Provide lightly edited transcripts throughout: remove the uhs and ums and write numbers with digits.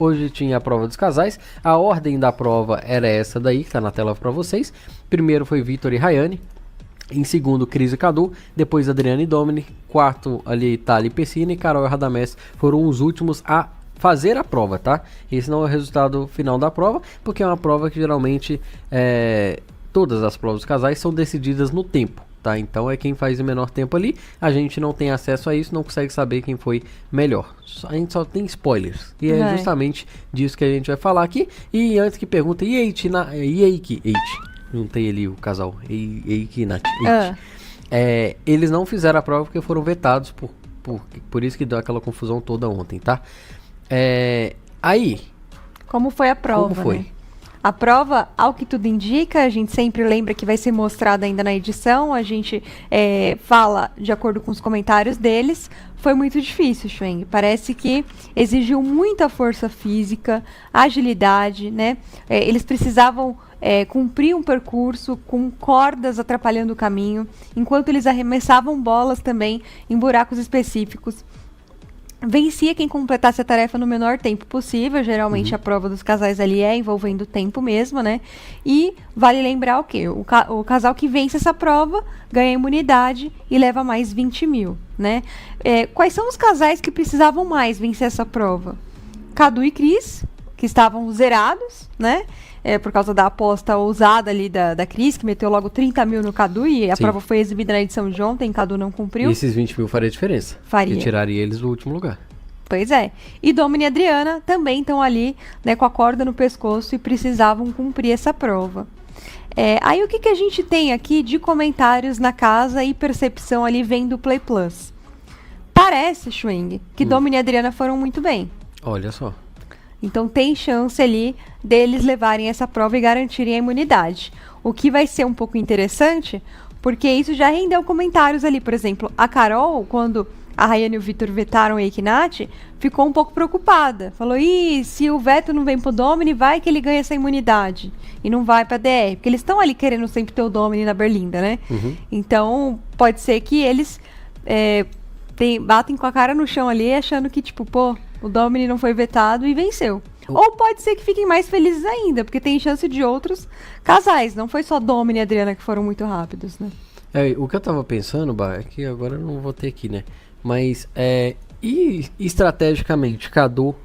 Hoje tinha a prova dos casais. A ordem da prova era essa daí, que tá na tela pra vocês. Primeiro foi Vitor e Rayane. Em segundo, Cris e Cadu. Depois, Adriana e Domini. Quarto, ali, Thali e Pessina. E Carol e Radamés foram os últimos a fazer a prova, tá? Esse não é o resultado final da prova, porque é uma prova que geralmente todas as provas dos casais são decididas no tempo, tá? Então é quem faz o menor tempo ali. A gente não tem acesso a isso, não consegue saber quem foi melhor. A gente só tem spoilers. E é justamente disso que a gente vai falar aqui. E antes que pergunta, e Eike? Juntei ali o casal. Eike e Nath. Eles não fizeram a prova porque foram vetados, por isso que deu aquela confusão toda ontem, tá? Aí... Como foi a prova, Como foi? Né? A prova, ao que tudo indica, a gente sempre lembra que vai ser mostrada ainda na edição, a gente fala de acordo com os comentários deles, foi muito difícil, Schweng. Parece que exigiu muita força física, agilidade, né? Eles precisavam cumprir um percurso com cordas atrapalhando o caminho, enquanto eles arremessavam bolas também em buracos específicos. Vencia quem completasse a tarefa no menor tempo possível. Geralmente a prova dos casais ali é envolvendo tempo mesmo, né? E vale lembrar o quê? O casal que vence essa prova ganha imunidade e leva mais 20 mil, né? Quais são os casais que precisavam mais vencer essa prova? Cadu e Cris, que estavam zerados, né? Por causa da aposta ousada ali da Cris, que meteu logo 30 mil no Cadu, e a prova foi exibida na edição de ontem, Cadu não cumpriu. E esses 20 mil faria diferença. Faria. E tiraria eles do último lugar. Pois é. E Domini e Adriana também estão ali, né, com a corda no pescoço e precisavam cumprir essa prova. Aí o que a gente tem aqui de comentários na casa e percepção ali vendo o Play Plus? Parece, Schwing, que Domini e Adriana foram muito bem. Olha só. Então tem chance ali deles levarem essa prova e garantirem a imunidade. O que vai ser um pouco interessante, porque isso já rendeu comentários ali. Por exemplo, a Carol, quando a Rayane e o Vitor vetaram a Eike e Nath, ficou um pouco preocupada. Falou, se o veto não vem pro Domini, vai que ele ganha essa imunidade. E não vai pra DR. Porque eles estão ali querendo sempre ter o Domini na Berlinda, né? Então, pode ser que eles batem com a cara no chão ali, achando que, tipo, o Domini não foi vetado e venceu. Ou pode ser que fiquem mais felizes ainda, porque tem chance de outros casais. Não foi só Domini e Adriana que foram muito rápidos, né? O que eu tava pensando, é que agora eu não vou ter aqui, né? Mas, e estrategicamente, Cadu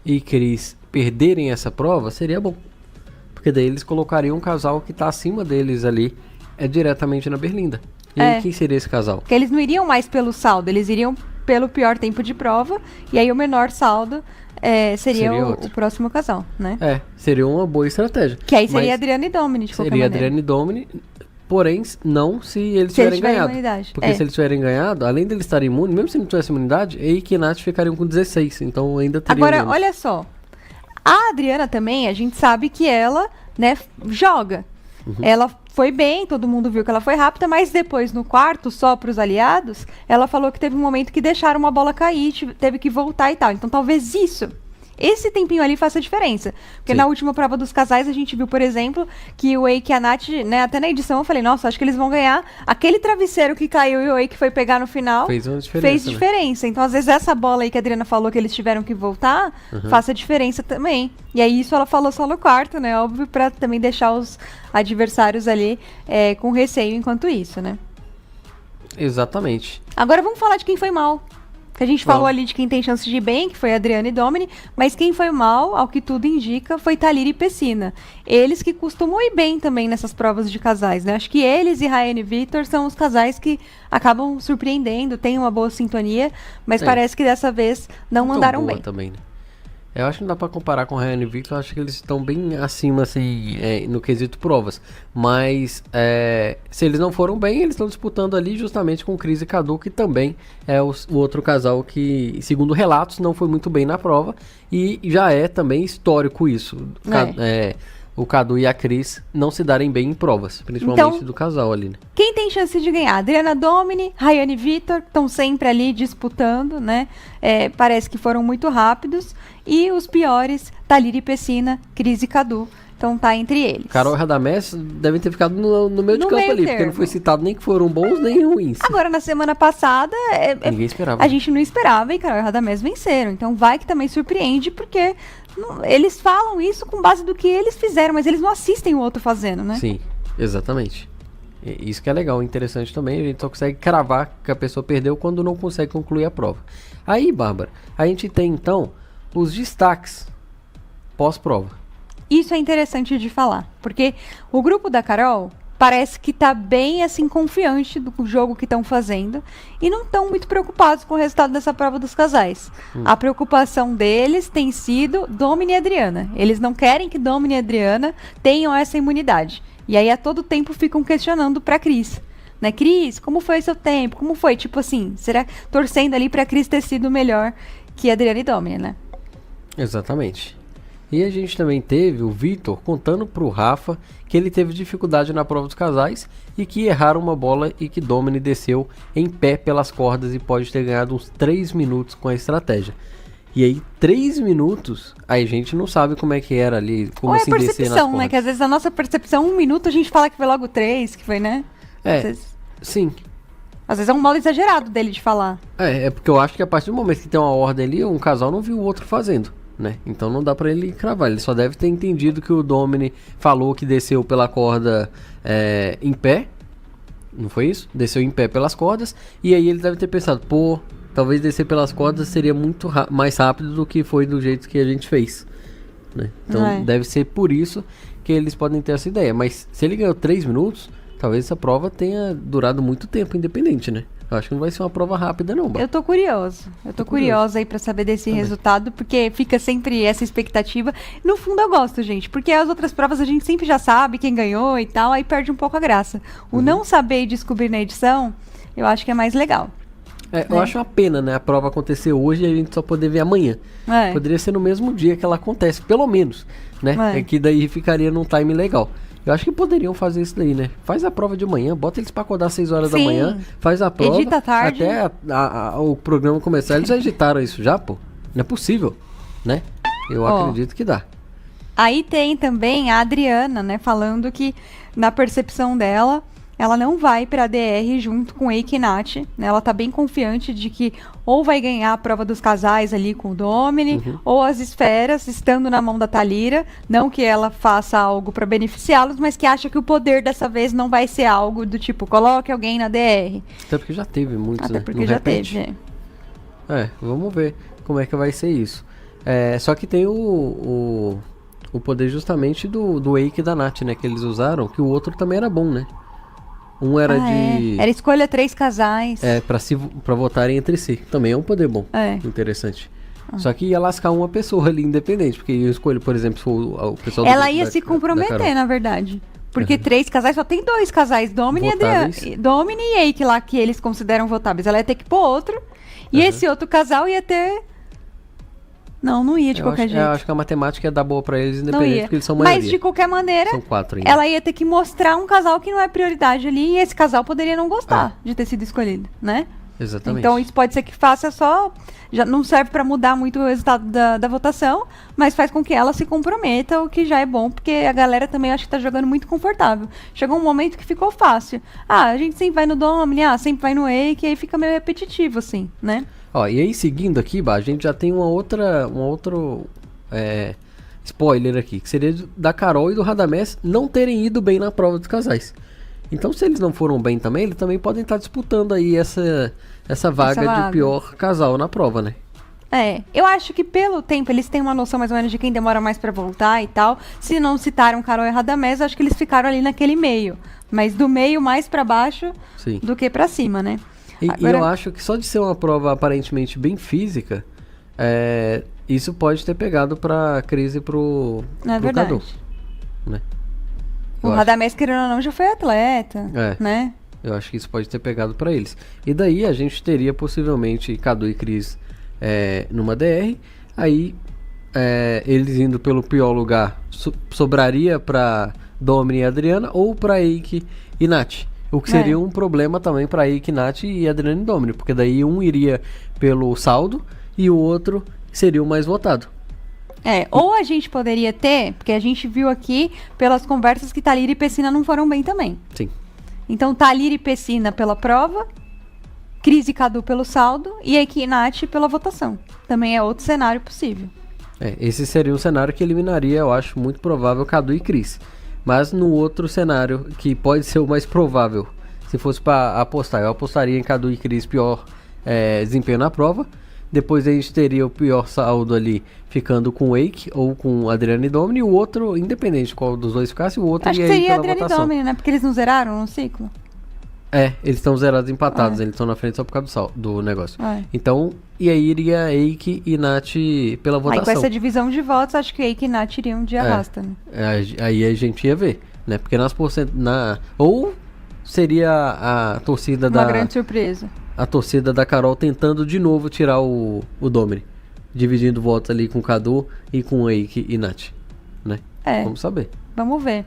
e Cris perderem essa prova, seria bom. Porque daí eles colocariam um casal que tá acima deles ali, diretamente na Berlinda. E aí, quem seria esse casal? Porque eles não iriam mais pelo saldo, eles iriam pelo pior tempo de prova, e aí o menor saldo seria o próximo casal, né? Seria uma boa estratégia. Que aí seria Adriana e Domini, de qualquer maneira. Seria Adriana e Domini, porém, não se eles tiverem ganhado. Imunidade. Porque se eles tiverem ganhado, além deles estarem imunes, mesmo se não tivesse imunidade, Eike e Nath ficariam com 16, então ainda teriam Agora, menos. olha só, a Adriana também, a gente sabe que ela, né, joga. Ela foi bem, todo mundo viu que ela foi rápida, mas depois no quarto, só para os aliados, ela falou que teve um momento que deixaram uma bola cair, teve que voltar e tal. Então talvez esse tempinho ali faça diferença. Porque na última prova dos casais a gente viu, por exemplo, que o Eike e a Nath, né, até na edição eu falei, nossa, acho que eles vão ganhar. Aquele travesseiro que caiu e o Eike foi pegar no final, fez diferença. Então às vezes essa bola aí que a Adriana falou que eles tiveram que voltar, faça diferença também. E aí isso ela falou só no quarto, né, óbvio, pra também deixar os adversários ali com receio enquanto isso, né. Exatamente. Agora vamos falar de quem foi mal. Que a gente falou ali de quem tem chance de ir bem, que foi Adriana e Domini, mas quem foi mal, ao que tudo indica, foi Thalira e Pessina. Eles que costumam ir bem também nessas provas de casais, né? Acho que eles e Rayane e Vitor são os casais que acabam surpreendendo, têm uma boa sintonia, mas parece que dessa vez não mandaram bem. Também, né? Eu acho que não dá pra comparar com Rayane e Victor, eu acho que eles estão bem acima, assim, no quesito provas. Mas, se eles não foram bem, eles estão disputando ali justamente com Cris e Cadu, que também é o outro casal que, segundo relatos, não foi muito bem na prova. E já é também histórico isso. O Cadu e a Cris não se darem bem em provas, principalmente do casal ali, né? Quem tem chance de ganhar? Adriana Domini, Rayane e Vitor, estão sempre ali disputando, né? Parece que foram muito rápidos. E os piores, Thalira e Pessina, Cris e Cadu. Então tá entre eles. Carol e Radamés devem ter ficado no meio de campo ali, porque não foi citado nem que foram bons nem ruins. Agora, na semana passada, ninguém esperava. A gente não esperava e Carol e Radamés venceram. Então vai que também surpreende, porque eles falam isso com base do que eles fizeram, mas eles não assistem o outro fazendo, né? Sim, exatamente. Isso que é legal, interessante também, a gente só consegue cravar que a pessoa perdeu quando não consegue concluir a prova. Aí, Bárbara, a gente tem então os destaques pós-prova. Isso é interessante de falar, porque o grupo da Carol parece que tá bem, assim, confiante do jogo que estão fazendo e não estão muito preocupados com o resultado dessa prova dos casais. A preocupação deles tem sido Domini e Adriana. Eles não querem que Domini e Adriana tenham essa imunidade. E aí, a todo tempo, ficam questionando pra Cris. Né, Cris, como foi seu tempo? Como foi? Tipo assim, será torcendo ali pra Cris ter sido melhor que Adriana e Domini, né? Exatamente. E a gente também teve o Vitor contando pro Rafa que ele teve dificuldade na prova dos casais e que erraram uma bola e que Domini desceu em pé pelas cordas e pode ter ganhado uns 3 minutos com a estratégia. E aí, 3 minutos, aí a gente não sabe como é que era ali, como Ou assim é descer nas percepção, cordas. né? Que às vezes a nossa percepção, 1 minuto, a gente fala que foi logo 3, que foi, né? Sim. Às vezes é um modo exagerado dele de falar. É porque eu acho que a partir do momento que tem uma ordem ali, um casal não viu o outro fazendo, né? Então não dá pra ele cravar. Ele só deve ter entendido que o Domini falou que desceu pela corda em pé. Não foi isso? Desceu em pé pelas cordas. E aí ele deve ter pensado, pô, talvez descer pelas cordas seria muito mais rápido do que foi do jeito que a gente fez, né? Então deve ser por isso que eles podem ter essa ideia. Mas se ele ganhou 3 minutos, talvez essa prova tenha durado muito tempo independente, né? Eu acho que não vai ser uma prova rápida, não. Eu tô curioso. Eu tô curiosa aí pra saber desse resultado, porque fica sempre essa expectativa. No fundo eu gosto, gente, porque as outras provas a gente sempre já sabe quem ganhou e tal, aí perde um pouco a graça. O não saber e descobrir na edição, eu acho que é mais legal. Eu acho uma pena, né? A prova acontecer hoje e a gente só poder ver amanhã. Poderia ser no mesmo dia que ela acontece, pelo menos, né? Que daí ficaria num time legal. Eu acho que poderiam fazer isso daí, né? Faz a prova de manhã, bota eles pra acordar às 6 horas da manhã, faz a prova. Edita à tarde. Até o programa começar, eles já editaram isso já, pô. Não é possível, né? Eu acredito que dá. Aí tem também a Adriana, né? Falando que, na percepção dela, ela não vai pra DR junto com Eike e Nath, né? Ela tá bem confiante de que ou vai ganhar a prova dos casais ali com o Domini, ou as esferas estando na mão da Thalira. Não que ela faça algo pra beneficiá-los, mas que acha que o poder dessa vez não vai ser algo do tipo, coloque alguém na DR. Até porque já teve muitos, Até porque já teve, vamos ver como é que vai ser isso. Só que tem o poder justamente do Eike e da Nath, né? Que eles usaram, que o outro também era bom, né? Um era Era escolha 3 casais. Pra votarem entre si. Também é um poder bom. Interessante. Só que ia lascar uma pessoa ali, independente. Porque eu escolho, por exemplo, se o pessoal ela ia se comprometer, na verdade. Porque 3 casais, só tem 2 casais, Domini e Adriana. Domini e Eike lá, que eles consideram votáveis. Ela ia ter que pôr outro. E esse outro casal ia ter... Não ia de qualquer jeito. Eu acho que a matemática ia dar boa pra eles, independente, porque eles são maioria. Mas, de qualquer maneira, são 4 ainda. Ela ia ter que mostrar um casal que não é prioridade ali, e esse casal poderia não gostar de ter sido escolhido, né? Exatamente. Então, isso pode ser que faça só... Já não serve pra mudar muito o resultado da votação, mas faz com que ela se comprometa, o que já é bom, porque a galera também acho que tá jogando muito confortável. Chegou um momento que ficou fácil. A gente sempre vai no Domini, sempre vai no Eike, aí fica meio repetitivo, assim, né? E aí, seguindo aqui, a gente já tem um outro spoiler aqui, que seria da Carol e do Radamés não terem ido bem na prova dos casais. Então, se eles não foram bem também, eles também podem estar disputando aí essa vaga de pior casal na prova, né? Eu acho que pelo tempo eles têm uma noção mais ou menos de quem demora mais pra voltar e tal. Se não citaram Carol e Radamés, acho que eles ficaram ali naquele meio. Mas do meio mais pra baixo do que pra cima, né? E eu acho que só de ser uma prova aparentemente bem física, isso pode ter pegado pra Cris e pro Cadu, né? O Radamés, querendo ou não, já foi atleta, né? Eu acho que isso pode ter pegado pra eles. E daí a gente teria possivelmente Cadu e Cris numa DR. Aí eles indo pelo pior lugar, sobraria pra Domini e Adriana ou pra Eike e Nath. O que seria um problema também pra Eike, Nath e Adriana e Domini. Porque daí um iria pelo saldo e o outro seria o mais votado. Ou a gente poderia ter, porque a gente viu aqui pelas conversas que Thalira e Pessina não foram bem também. Sim. Então Thalira e Pessina pela prova, Cris e Cadu pelo saldo e Eike e Nath pela votação. Também é outro cenário possível. Esse seria um cenário que eliminaria, eu acho, muito provável Cadu e Cris. Mas no outro cenário, que pode ser o mais provável, se fosse para apostar, eu apostaria em Cadu e Cris pior desempenho na prova. Depois a gente teria o pior saldo ali ficando com o Eike ou com Adriano e Domini. E o outro, independente de qual dos dois ficasse, o outro acho ia que seria pela Adriano e votação. Domini, né? Porque eles não zeraram no ciclo. Eles estão zerados, empatados. Eles estão na frente só por causa do negócio. Então, e aí iria Eike e Nath pela votação. Aí com essa divisão de votos, acho que Eike e Nath iriam de arrasta, né? Aí a gente ia ver, né? Porque ou seria a torcida Uma grande surpresa. A torcida da Carol tentando de novo tirar o Domini. Dividindo votos ali com o Cadu e com o Eike e Nath, né? Vamos saber. Vamos ver.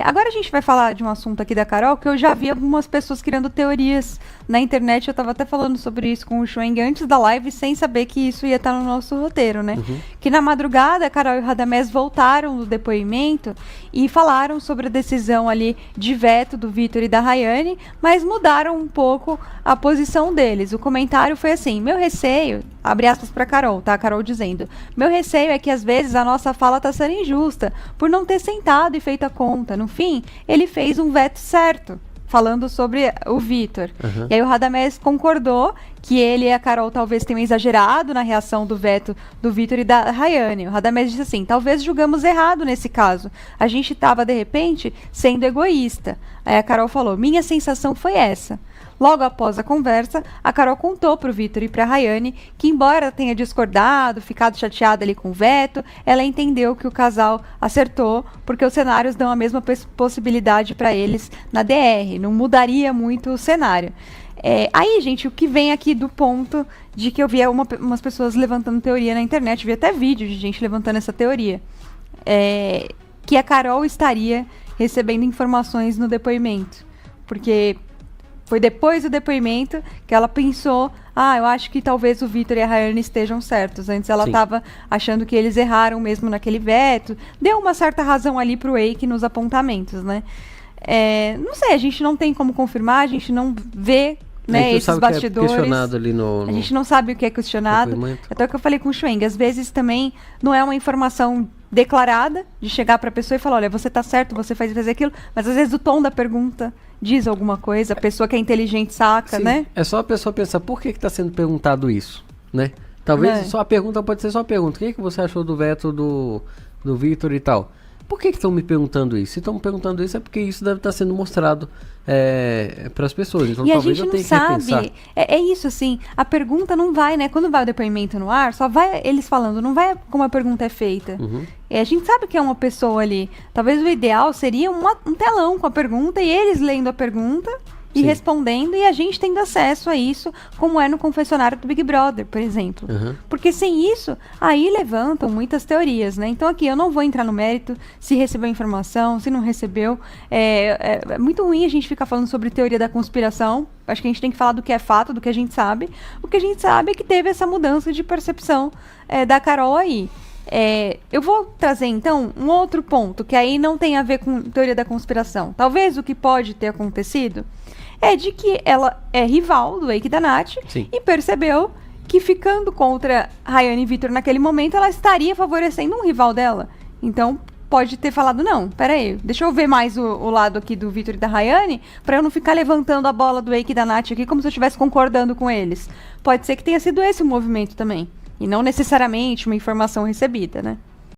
Agora a gente vai falar de um assunto aqui da Carol, que eu já vi algumas pessoas criando teorias na internet. Eu tava até falando sobre isso com o Schweng antes da live, sem saber que isso ia estar no nosso roteiro, né? Que na madrugada, a Carol e o Radamés voltaram do depoimento e falaram sobre a decisão ali de veto do Vitor e da Rayane, mas mudaram um pouco a posição deles. O comentário foi assim: meu receio, abre aspas pra Carol, tá? A Carol dizendo: meu receio é que às vezes a nossa fala tá sendo injusta, por não ter sentado e feito a conta. No fim, ele fez um veto certo, falando sobre o Vitor. E aí o Radamés concordou que ele e a Carol talvez tenham exagerado na reação do veto do Vitor e da Rayane. O Radamés disse assim: talvez julgamos errado nesse caso. A gente estava, de repente, sendo egoísta. Aí a Carol falou: minha sensação foi essa. Logo após a conversa, a Carol contou para o Vitor e para a Rayane que, embora tenha discordado, ficado chateada ali com o veto, ela entendeu que o casal acertou, porque os cenários dão a mesma possibilidade para eles na DR. Não mudaria muito o cenário. Aí, gente, o que vem aqui do ponto de que eu vi umas pessoas levantando teoria na internet, vi até vídeo de gente levantando essa teoria, que a Carol estaria recebendo informações no depoimento. Porque foi depois do depoimento que ela pensou: eu acho que talvez o Vitor e a Rayane estejam certos. Antes ela estava achando que eles erraram mesmo naquele veto. Deu uma certa razão ali pro Eike nos apontamentos, né? Não sei, a gente não tem como confirmar, a gente não vê, né, esses bastidores. Ali a gente não sabe o que é questionado. Até o que eu falei com o Schweng, às vezes também não é uma informação declarada de chegar para a pessoa e falar: olha, você tá certo, você faz aquilo, mas às vezes o tom da pergunta diz alguma coisa, a pessoa que é inteligente saca, né? É só a pessoa pensar: por que está sendo perguntado isso, né? Talvez só a pergunta pode ser só a pergunta: o que você achou do veto do Vitor e tal? Por que estão me perguntando isso? Se estão me perguntando isso é porque isso deve estar sendo mostrado para as pessoas. Então e talvez a gente eu tenha não que sabe, repensar. É isso assim, a pergunta não vai, né? Quando vai o depoimento no ar, só vai eles falando, não vai como a pergunta é feita. A gente sabe que é uma pessoa ali. Talvez o ideal seria um telão com a pergunta e eles lendo a pergunta e respondendo, e a gente tendo acesso a isso, como é no confessionário do Big Brother, por exemplo. Porque sem isso, aí levantam muitas teorias, né? Então aqui eu não vou entrar no mérito se recebeu informação, se não recebeu. É muito ruim a gente ficar falando sobre teoria da conspiração. Acho que a gente tem que falar do que é fato, do que a gente sabe. O que a gente sabe é que teve essa mudança de percepção da Carol aí. Eu vou trazer, então, um outro ponto, que aí não tem a ver com teoria da conspiração. Talvez o que pode ter acontecido é de que ela é rival do Eike e da Nath e percebeu que, ficando contra Rayane e Vitor naquele momento, ela estaria favorecendo um rival dela. Então, pode ter falado: não, peraí, deixa eu ver mais o lado aqui do Vitor e da Rayane, pra eu não ficar levantando a bola do Eike e da Nath aqui como se eu estivesse concordando com eles. Pode ser que tenha sido esse o movimento também. E não necessariamente uma informação recebida, né?